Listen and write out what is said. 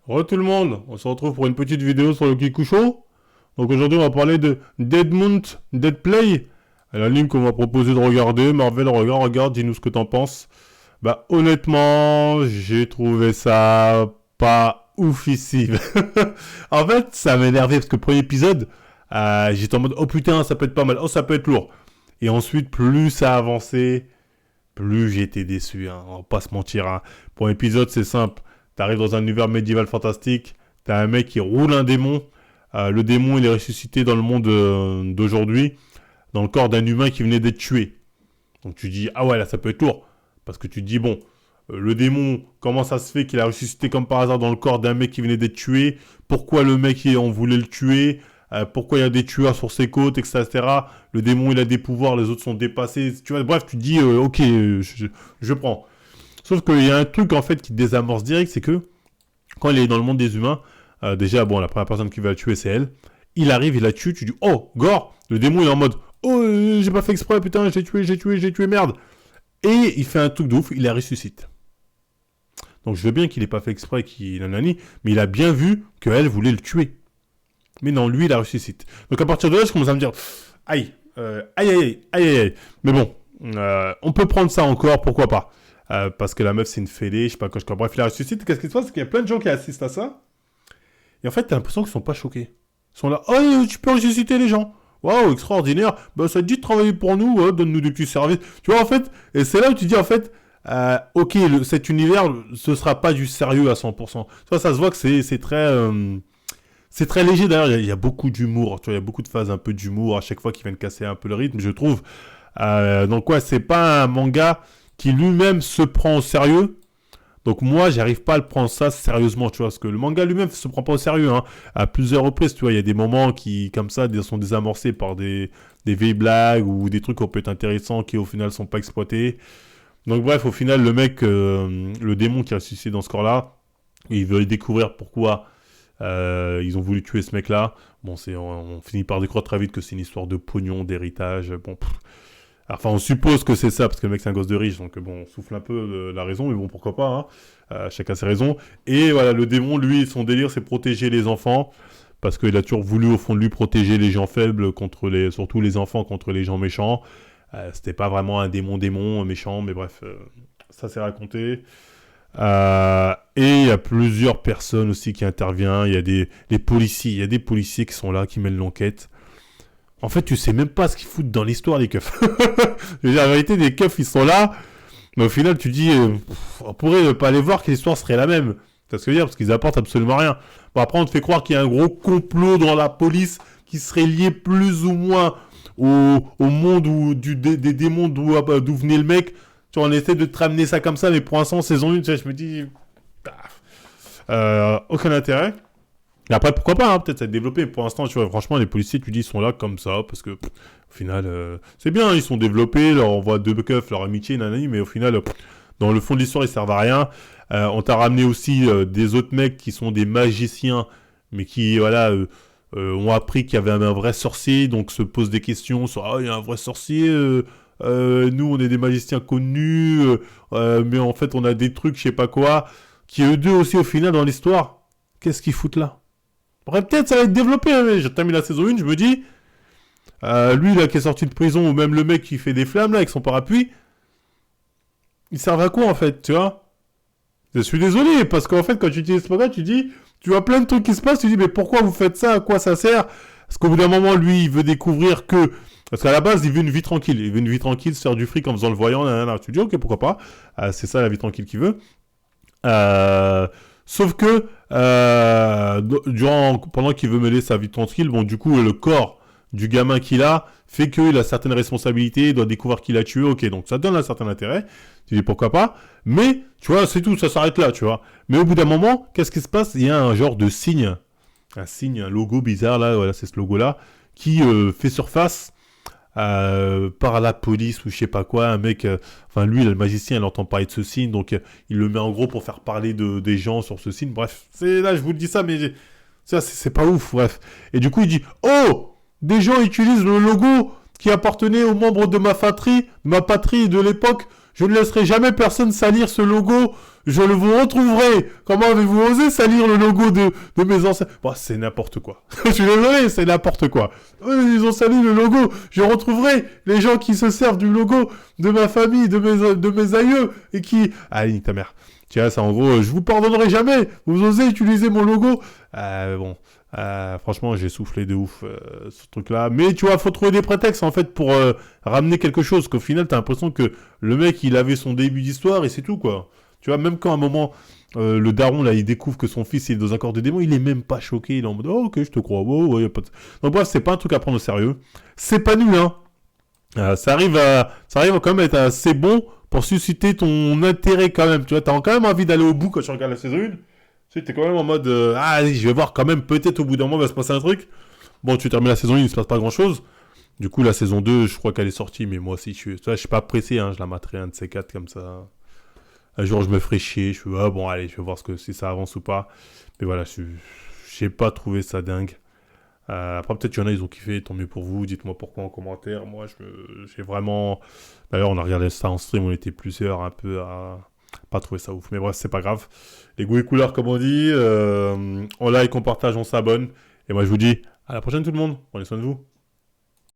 Re tout le monde, on se retrouve pour une petite vidéo sur le Kikusho. Donc aujourd'hui on va parler de Deadmount, Deadplay. L'anime qu'on va proposer de regarder. Marvel, regarde, dis-nous ce que t'en penses. Bah honnêtement, j'ai trouvé ça pas oufissime. En fait, ça m'a énervé parce que le premier épisode, j'étais en mode oh putain, ça peut être pas mal, oh ça peut être lourd. Et ensuite, plus ça avançait, plus j'étais déçu, hein. On va pas se mentir, hein. Pour un épisode, c'est simple. T'arrives dans un univers médiéval fantastique, t'as un mec qui roule un démon. Le démon, il est ressuscité dans le monde d'aujourd'hui, dans le corps d'un humain qui venait d'être tué. Donc tu dis, ah ouais, là, ça peut être lourd. Parce que tu te dis, bon, le démon, comment ça se fait qu'il a ressuscité comme par hasard dans le corps d'un mec qui venait d'être tué? Pourquoi le mec, on voulait le tuer? Pourquoi il y a des tueurs sur ses côtes, etc. Le démon, il a des pouvoirs, les autres sont dépassés. Tu vois, bref, tu te dis, ok, je prends. Sauf qu'il y a un truc, en fait, qui désamorce direct, c'est que, quand il est dans le monde des humains, déjà, bon, la première personne qui va la tuer, c'est elle. Il arrive, il la tue, tu dis, oh, gore! Le démon, il est en mode, oh, j'ai pas fait exprès, putain, j'ai tué, merde! Et il fait un truc de ouf, il la ressuscite. Donc je veux bien qu'il ait pas fait exprès, qu'il en a ni, mais il a bien vu qu'elle voulait le tuer. Mais non, lui, il la ressuscite. Donc à partir de là, je commence à me dire, aïe, aïe. Mais bon, on peut prendre ça encore, pourquoi pas. Parce que la meuf, c'est une fêlée, je sais pas quoi, bref, il la ressuscite. Qu'est-ce qui se passe? C'est qu'il y a plein de gens qui assistent à ça. Et en fait, t'as l'impression qu'ils sont pas choqués. Ils sont là, oh, tu peux ressusciter les gens. Waouh, extraordinaire. Bah, ça te dit de travailler pour nous, donne-nous des petits services. Tu vois, en fait, et c'est là où tu dis, en fait, ok, cet univers, ce sera pas du sérieux à 100%. Tu vois, ça se voit que c'est très léger. D'ailleurs, il y a beaucoup d'humour. Tu vois, il y a beaucoup de phases un peu d'humour à chaque fois qui viennent casser un peu le rythme, je trouve. Donc, ouais, c'est pas un manga qui lui-même se prend au sérieux. Donc moi, j'arrive pas à le prendre ça sérieusement, tu vois, parce que le manga lui-même se prend pas au sérieux, hein. À plusieurs reprises, tu vois, il y a des moments qui, comme ça, sont désamorcés par des vieilles blagues ou des trucs qui peut être intéressants qui, au final, sont pas exploités. Donc bref, au final, le mec, le démon qui est ressuscité dans ce corps-là, il veut découvrir pourquoi ils ont voulu tuer ce mec-là. Bon, on finit par découvrir très vite que c'est une histoire de pognon, d'héritage. Bon, enfin, on suppose que c'est ça, parce que le mec, c'est un gosse de riche, donc bon, on souffle un peu la raison, mais bon, pourquoi pas, hein. Chacun ses raisons. Et voilà, le démon, lui, son délire, c'est protéger les enfants, parce qu'il a toujours voulu, au fond de lui, protéger les gens faibles, surtout les enfants, contre les gens méchants. C'était pas vraiment un démon méchant, mais bref, ça c'est raconté. Et il y a plusieurs personnes aussi qui interviennent, il y a des policiers qui sont là, qui mènent l'enquête. En fait, tu sais même pas ce qu'ils foutent dans l'histoire, les keufs. Je veux dire, la vérité, les keufs, ils sont là, mais au final, tu dis, on pourrait ne pas aller voir que l'histoire serait la même. C'est ce que je veux dire, parce qu'ils apportent absolument rien. Bon, après, on te fait croire qu'il y a un gros complot dans la police qui serait lié plus ou moins au monde des démons d'où venait le mec. Tu vois, on essaie de te ramener ça comme ça, mais pour l'instant, saison 1, tu sais, je me dis, aucun intérêt. Et après, pourquoi pas, hein, peut-être ça va être développé. Pour l'instant, tu vois, franchement, les policiers, tu dis, ils sont là comme ça, parce que, au final, c'est bien, ils sont développés, leur on voit deux keufs, leur amitié, nanani, mais au final, dans le fond de l'histoire, ils servent à rien. On t'a ramené aussi des autres mecs qui sont des magiciens, mais qui, voilà, ont appris qu'il y avait un vrai sorcier, donc se posent des questions sur, ah, il y a un vrai sorcier, nous, on est des magiciens connus, mais en fait, on a des trucs, je sais pas quoi, qui eux deux aussi, au final, dans l'histoire, qu'est-ce qu'ils foutent là? Après, peut-être ça va être développé, hein, mais j'ai terminé la saison 1, je me dis, lui là qui est sorti de prison, ou même le mec qui fait des flammes là avec son parapluie, ils servent à quoi en fait, tu vois? Je suis désolé, parce qu'en fait, quand tu utilises ce manga, tu dis, tu vois plein de trucs qui se passent, tu dis, mais pourquoi vous faites ça? À quoi ça sert? Parce qu'au bout d'un moment, lui, il veut découvrir que. Parce qu'à la base, il veut une vie tranquille. Il veut une vie tranquille, se faire du fric en faisant le voyant, nanana. Tu dis, ok, pourquoi pas? C'est ça la vie tranquille qu'il veut. Sauf que pendant qu'il veut mêler sa vie tranquille, bon, du coup, le corps du gamin qu'il a fait qu'il a certaines responsabilités, il doit découvrir qu'il a tué, ok, donc ça donne un certain intérêt, tu dis pourquoi pas, mais, tu vois, c'est tout, ça s'arrête là, tu vois. Mais au bout d'un moment, qu'est-ce qui se passe? Il y a un genre de signe, un logo bizarre, là, voilà, c'est ce logo-là, qui fait surface par la police ou je sais pas quoi, un mec, enfin lui, le magicien, il entend parler de ce signe, donc il le met en gros pour faire parler des gens sur ce signe, bref, c'est là, je vous le dis ça, mais c'est pas ouf, bref. Et du coup, il dit, oh, des gens utilisent le logo qui appartenait aux membres de ma patrie de l'époque, Je ne laisserai jamais personne salir ce logo. Je le vous retrouverai. Comment avez-vous osé salir le logo de mes ancêtres? Bon, c'est n'importe quoi. Je suis désolé, c'est n'importe quoi. Ils ont sali le logo. Je retrouverai les gens qui se servent du logo de ma famille, de mes aïeux, et qui... Allez, nique ta mère. Tiens, ça en gros, je vous pardonnerai jamais. Vous osez utiliser mon logo. Bon... franchement, j'ai soufflé de ouf ce truc-là. Mais tu vois, faut trouver des prétextes en fait pour ramener quelque chose. Qu'au final, t'as l'impression que le mec, il avait son début d'histoire et c'est tout quoi. Tu vois, même quand à un moment, le daron là, il découvre que son fils il est dans un corps de démon, il est même pas choqué. Il est en mode, oh, ok, je te crois. Oh, ouais, y a pas de... Donc bref, c'est pas un truc à prendre au sérieux. C'est pas nul, hein. Ça arrive quand même à être assez bon pour susciter ton intérêt quand même. Tu vois, t'as quand même envie d'aller au bout quand tu regardes la saison 1. Tu sais, t'es quand même en mode ah, allez, je vais voir quand même, peut-être au bout d'un moment, il va se passer un truc. Bon, tu termines la saison 1, il ne se passe pas grand-chose. Du coup, la saison 2, je crois qu'elle est sortie, mais moi aussi, je suis pas pressé, hein, je la materai un de ces quatre comme ça. Un jour, je me ferai chier, je suis ah, bon, allez, je vais voir si ça avance ou pas. Mais voilà, j'ai pas trouvé ça dingue. Après, peut-être qu'il y en a, ils ont kiffé, tant mieux pour vous. Dites-moi pourquoi en commentaire. Moi, j'ai vraiment. D'ailleurs, on a regardé ça en stream, on était plusieurs un peu à pas trouver ça ouf. Mais bref, c'est pas grave. Les goûts et couleurs, comme on dit. On like, on partage, on s'abonne. Et moi, je vous dis à la prochaine, tout le monde. Prenez soin de vous.